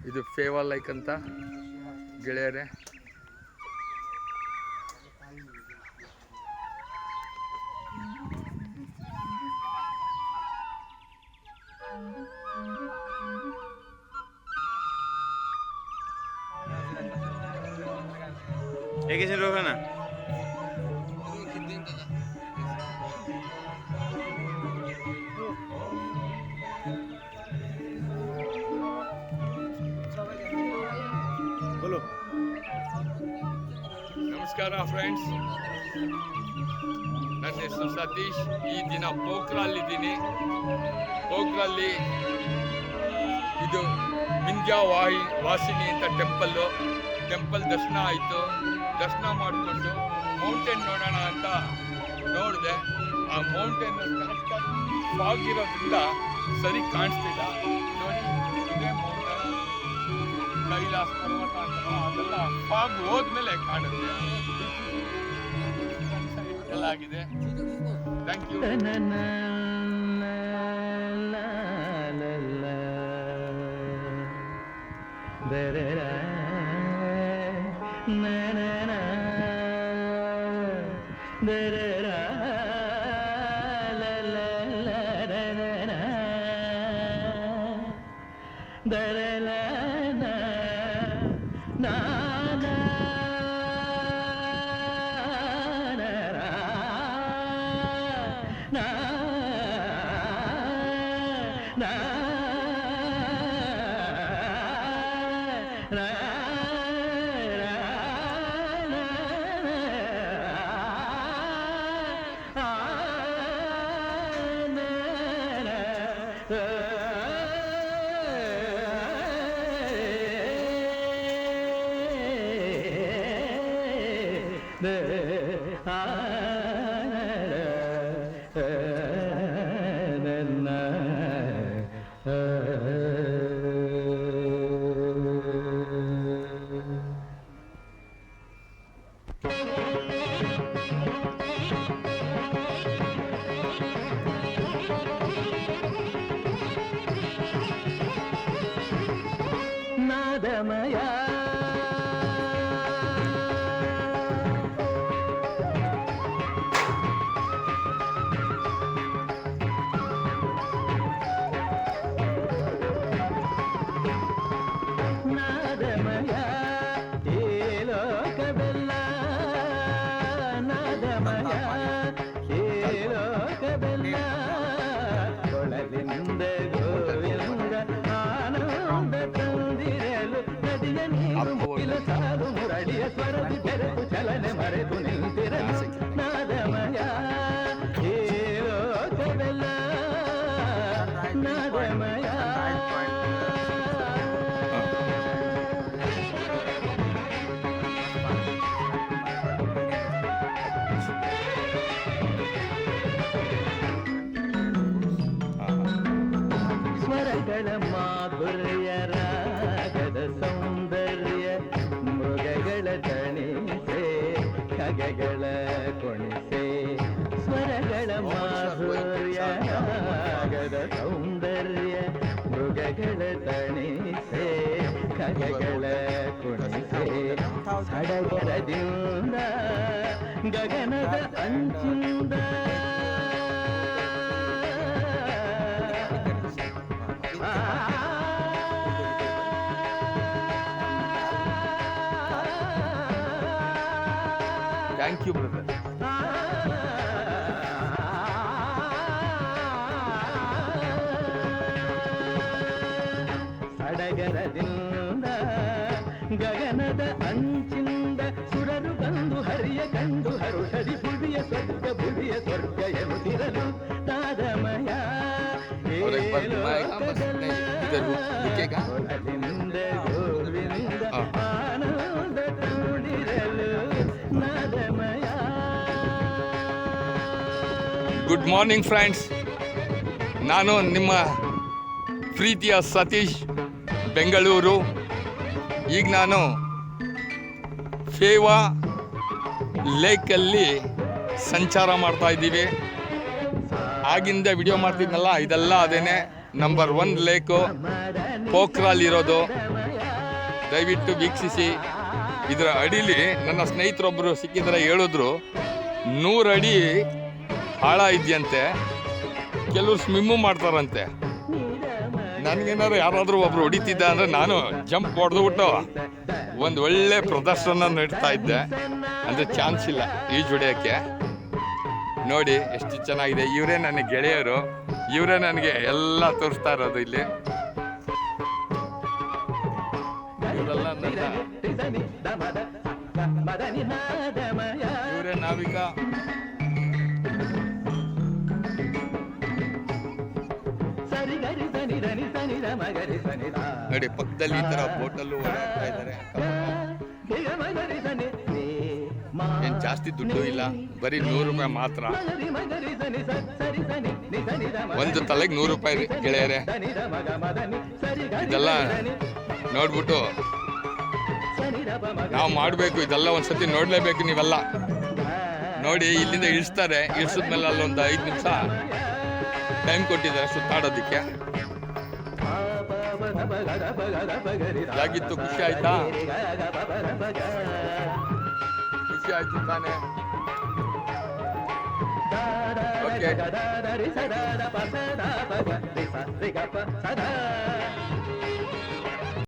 ಇದು favour like ಅಂತ ಗೆಳೆಯರೇ. एक ही रोका ना। बोलो। ನಮಸ್ಕಾರ ಫ್ರೆಂಡ್ಸ್, ನನ್ನ ಹೆಸರು ಸತೀಶ್. ಈ ದಿನ ಪೋಖ್ರಲ್ಲಿ ಪೋಖ್ರಲ್ಲಿ ಇದು ವಿಂಧ್ಯ ವಾಸಿನಿ ಅಂತ ಟೆಂಪಲ್ ದರ್ಶನ ಆಯಿತು. ದರ್ಶನ ಮಾಡಿಕೊಂಡು ಮೌಂಟೇನ್ ನೋಡೋಣ ಅಂತ ನೋಡಿದೆ. ಆ ಮೌಂಟೇನ್ ಕರೆಕ್ಟಾಗಿ ಫಾಗ್ ಇರೋದ್ರಿಂದ ಸರಿ ಕಾಣಿಸ್ತಿಲ್ಲ. ನೋಡಿ, ಇದೇ ಮೌಂಟೇನ್ ಕೈಲಾಸ ಪರ್ವತ ಅಂತ, ಅದೆಲ್ಲ ಫಾಗ್ ಹೋದ್ಮೇಲೆ ಕಾಣುತ್ತೆ. ಎಲ್ಲ ಆಗಿದೆ. Thank you. ನಾದಮಯ ನಾದಮಯ ಈ ಲೋಕವೆಲ್ಲ ನಾದಮಯ ಈ ಲೋಕವೆಲ್ಲ ಕೊಳಲಿಂದ ಗೋವಿಂದ ಆನಂದ ತಂದಿರಲು ನದಿಯ ನೀರು ಮುಗಿಲ ಸಾಲು ಮುರಳಿಯ ಸ್ವರದಿ ಬೆರೆತು ಚಲನೆ ಮರೆತು ನಿಂತಿರಲು ನಾದಮಯ ಈ ಲೋಕವೆಲ್ಲ ನಾದಮಯ. ಸ್ವರಗಳ ಮಾಧುರ್ಯ ರಾಗದ ಸೌಂದರ್ಯ ಮೃಗಗಳ ತಣಿಸೆ ಖಗಗಳ ಕೊಣಿಸೆ. ಸ್ವರಗಳ ಮಾಧುರ್ಯ ರಾಗದ ಸೌಂದರ್ಯ ಮೃಗಗಳ ತಣಿಸೆ ಖಗಗಳ ಕೊಣಿಸೆ. ಸಡಗರದಿಂದ ಗಗನದ ಅಂಚಿಂದ ಥ್ಯಾಂಕ್ ಯು ಬ್ರದರ್. ಸಡಗರದಿಂದ ಗಗನದ ಅಂಚಿಂದ ಸುರರು ಬಂದು ಹರಿಯ ಕಂಡು ಹರುಷದಿ ಭುವಿಯ ಸ್ವರ್ಗ ಎನ್ನುತ್ತಿರಲು ನಾದಮಯ ಕೊಳಲಿಂದ ಗೋವಿಂದ ಆನಂದ ತುಂಬಿರಲು ನಾದಮಯ. ಗುಡ್ ಮಾರ್ನಿಂಗ್ ಫ್ರೆಂಡ್ಸ್, ನಾನು ನಿಮ್ಮ ಪ್ರೀತಿಯ ಸತೀಶ್ ಬೆಂಗಳೂರು. ಈಗ ನಾನು ಫೇವಾ ಲೇಕಲ್ಲಿ ಸಂಚಾರ ಮಾಡ್ತಾ ಇದ್ದೀವಿ. ಆಗಿಂದ ವಿಡಿಯೋ ಮಾಡ್ತಿದ್ನಲ್ಲ, ಇದೆಲ್ಲ ಅದೇನೆ. ನಂಬರ್ 1 ಲೇಕು ಪೋಖ್ರಾಲಿರೋದು. ದಯವಿಟ್ಟು ವೀಕ್ಷಿಸಿ. ಇದರ ಅಡಿಲಿ ನನ್ನ ಸ್ನೇಹಿತರೊಬ್ಬರು ಸಿಕ್ಕಿದ್ರೆ ಹೇಳಿದ್ರು 100 ಅಡಿ ಆಳ ಇದೆಯಂತೆ. ಕೆಲವರು ಸ್ವಿಮ್ಮು ಮಾಡ್ತಾರಂತೆ. ನನಗೇನಾದ್ರು ಯಾರಾದರೂ ಒಬ್ರು ಹೊಡಿತಿದ್ದ ಅಂದರೆ ನಾನು ಜಂಪ್ ಹೊಡೆದ್ಬಿಟ್ಟು ಒಂದು ಒಳ್ಳೆ ಪ್ರದರ್ಶನ ನೀಡ್ತಾ ಇದ್ದೆ. ಅಂದರೆ ಚಾನ್ಸ್ ಇಲ್ಲ ಈಜು ಹೊಡೆಯೋಕ್ಕೆ. ನೋಡಿ ಎಷ್ಟು ಚೆನ್ನಾಗಿದೆ. ಇವರೇ ನನ್ನ ಗೆಳೆಯರು, ಇವರೇ ನನಗೆ ಎಲ್ಲ ತೋರಿಸ್ತಾ ಇರೋದು ಇಲ್ಲಿ. ಇವರೆಲ್ಲ ಇವರೇ ನಾವಿಕ. ನೋಡಿ ಪಕ್ಕದಲ್ಲಿ ಈ ತರ ಬೋಟಲ್ಲೂ ಓಡಾಡ್ತಾ ಇದ್ದಾರೆ. ಏನ್ ಜಾಸ್ತಿ ದುಡ್ಡು ಇಲ್ಲ, ಬರೀ 100 ರೂಪಾಯಿ ಮಾತ್ರ. ಒಂದು ತಲೆಗೆ 100 ರೂಪಾಯಿ ಗೆಳೆಯರೆ. ಇದೆಲ್ಲ ನೋಡ್ಬಿಟ್ಟು ನಾವು ಮಾಡಬೇಕು. ಇದೆಲ್ಲ ಒಂದ್ಸತಿ ನೋಡ್ಲೇಬೇಕು ನೀವೆಲ್ಲ. ನೋಡಿ ಇಲ್ಲಿಂದ ಇಳಿಸ್ತಾರೆ. ಇಳಿಸಿದ್ಮೇಲೆ ಅಲ್ಲೊಂದು 5 ನಿಮಿಷ ಟೈಮ್ ಕೊಟ್ಟಿದ್ದಾರೆ ಸುತ್ತಾಡೋದಕ್ಕೆ. ಯಾಗಿತ್ತು? ಖುಷಿ ಆಯ್ತಾ? ಖುಷಿ ಆಯ್ತು ತಾನೆ? ಓಕೆ.